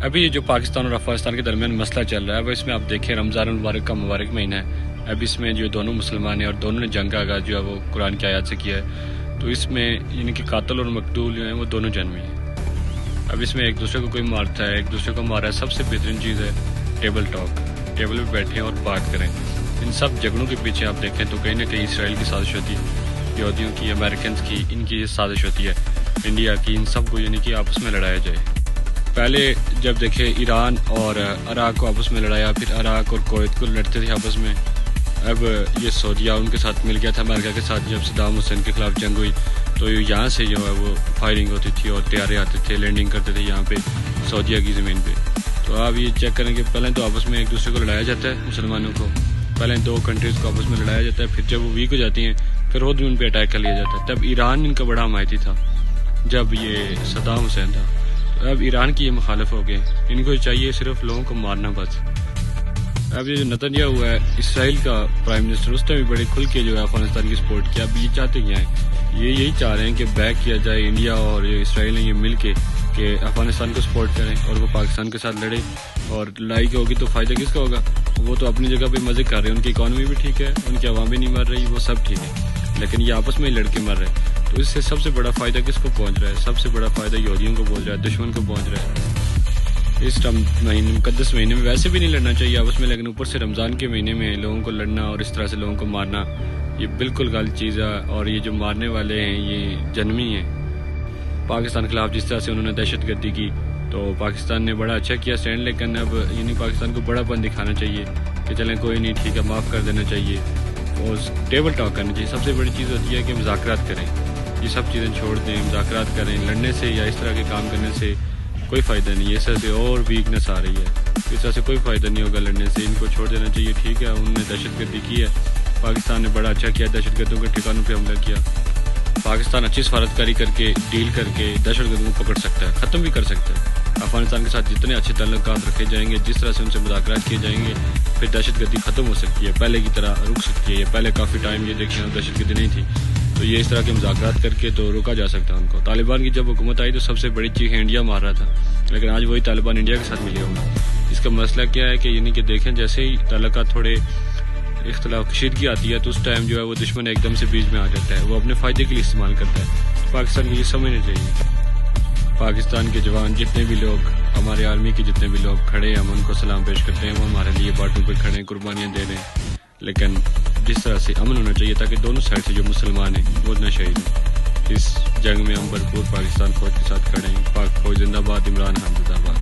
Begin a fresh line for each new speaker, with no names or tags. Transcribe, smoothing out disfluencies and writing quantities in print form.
ابھی جو پاکستان اور افغانستان کے درمیان مسئلہ چل رہا ہے وہ اس میں آپ دیکھیں رمضان المبارک کا مبارک مہینہ ہے. اب اس میں جو دونوں مسلمان ہیں اور دونوں نے جنگ کا آغاز جو ہے وہ قرآن کی آیات سے کیا ہے, تو اس میں یعنی کہ قاتل اور مقتول جو ہیں وہ دونوں جنمی ہیں. اب اس میں ایک دوسرے کو کوئی مارتا ہے, ایک دوسرے کو مارا ہے. سب سے بہترین چیز ہے ٹیبل ٹاک, ٹیبل پہ بیٹھیں اور بات کریں. ان سب جھگڑوں کے پیچھے آپ دیکھیں تو کہیں نہ کہیں اسرائیل کی سازش ہوتی ہے, یہودیوں کی, امریکنز کی, ان کی سازش ہوتی ہے, انڈیا کی. ان سب کو یعنی کہ آپس میں لڑایا جائے. پہلے جب دیکھیں ایران اور عراق کو آپس میں لڑایا, پھر عراق اور کویت کو لڑتے تھے آپس میں. اب یہ سعودیہ ان کے ساتھ مل گیا تھا امریکہ کے ساتھ. جب صدام حسین کے خلاف جنگ ہوئی تو یہاں سے جو ہے وہ فائرنگ ہوتی تھی اور طیارے آتے تھے, لینڈنگ کرتے تھے یہاں پہ سعودیہ کی زمین پہ. تو آپ یہ چیک کریں کہ پہلے تو آپس میں ایک دوسرے کو لڑایا جاتا ہے, مسلمانوں کو پہلے دو کنٹریز کو آپس میں لڑایا جاتا ہے. پھر جب وہ ویک ہو جاتی ہیں پھر خود ان پہ اٹیک کر لیا جاتا ہے. تب ایران ان کا بڑا حمایتی تھا جب یہ صدام حسین تھا. اب ایران کی یہ مخالف ہو گئے. ان کو چاہیے صرف لوگوں کو مارنا بس. اب یہ جو نتنیاہو ہوا ہے اسرائیل کا پرائم منسٹر, اس نے بھی بڑے کھل کے جو ہے افغانستان کی سپورٹ کیا. اب یہ چاہتے کیا ہیں, یہ یہی چاہ رہے ہیں کہ بیک کیا جائے انڈیا اور اسرائیل نے یہ مل کے کہ افغانستان کو سپورٹ کریں اور وہ پاکستان کے ساتھ لڑے. اور لڑائی کی ہوگی تو فائدہ کس کا ہوگا؟ وہ تو اپنی جگہ پہ مزے کر رہے ہیں, ان کی اکانومی بھی ٹھیک ہے, ان کی عوام بھی نہیں مر رہی, وہ سب ٹھیک ہے, لیکن یہ آپس میں ہی لڑکے مر رہے ہیں. تو اس سے سب سے بڑا فائدہ کس کو پہنچ رہا ہے؟ سب سے بڑا فائدہ یہودیوں کو پہنچ رہا ہے, دشمن کو پہنچ رہا ہے. اس مہینے مقدس مہینے میں ویسے بھی نہیں لڑنا چاہیے آپس میں, لیکن اوپر سے رمضان کے مہینے میں لوگوں کو لڑنا اور اس طرح سے لوگوں کو مارنا یہ بالکل غلط چیز ہے. اور یہ جو مارنے والے ہیں یہ جنمی ہیں. پاکستان کے خلاف جس طرح سے انہوں نے دہشت گردی کی تو پاکستان نے بڑا اچھا کیا اسٹینڈ, لیکن اب یعنی پاکستان کو بڑا پن دکھانا چاہیے کہ چلیں کوئی نہیں ٹھیک ہے, معاف کر دینا چاہیے اور ٹیبل ٹاک کرنا چاہیے. سب سے بڑی چیز ہوتی ہے کہ مذاکرات کریں. یہ سب چیزیں چھوڑ دیں, مذاکرات کریں. لڑنے سے یا اس طرح کے کام کرنے سے کوئی فائدہ نہیں. اس طرح سے اور ویکنس آ رہی ہے, اس طرح سے کوئی فائدہ نہیں ہوگا لڑنے سے. ان کو چھوڑ دینا چاہیے. ٹھیک ہے انہوں نے دہشت گردی کی ہے, پاکستان نے بڑا اچھا کیا, دہشت گردوں کے ٹھکانوں پہ حملہ کیا. پاکستان اچھی سفارتکاری کر کے ڈیل کر کے دہشت گردوں کو پکڑ سکتا ہے, ختم بھی کر سکتا ہے. افغانستان کے ساتھ جتنے اچھے تعلقات رکھے جائیں گے, جس طرح سے ان سے مذاکرات کیے جائیں گے, پھر دہشت گردی ختم ہو سکتی ہے, پہلے کی طرح رک سکتی ہے. یہ پہلے کافی ٹائم یہ دیکھیں دہشت گردی نہیں تھی, تو یہ اس طرح کے مذاکرات کر کے تو روکا جا سکتا ہے ان کو. طالبان کی جب حکومت آئی تو سب سے بڑی چیخ انڈیا مار رہا تھا, لیکن آج وہی طالبان انڈیا کے ساتھ ملے ہوئے. اس کا مسئلہ کیا ہے کہ یعنی کہ دیکھیں جیسے ہی تعلقات تھوڑے اختلاف کشیدگی آتی ہے تو اس ٹائم جو ہے وہ دشمن ایک دم سے بیچ میں آ جاتا ہے, وہ اپنے فائدے کے لیے استعمال کرتا ہے. پاکستان کو یہ سمجھنا چاہیے. پاکستان کے جوان جتنے بھی لوگ, ہمارے آرمی کے جتنے بھی لوگ کھڑے ہیں, ہم ان کو سلام پیش کرتے ہیں. وہ ہمارے لیے باٹوں پہ کھڑے ہیں, قربانیاں دے رہے ہیں, لیکن جس طرح سے امن ہونا چاہیے تاکہ دونوں سائڈ سے جو مسلمان ہیں وہ نہ شہید ہوں. اس جنگ میں ہم بھرپور پاکستان فوج کے ساتھ کھڑے ہیں. پاک فوج زندہ باد, عمران خان زندہ باد.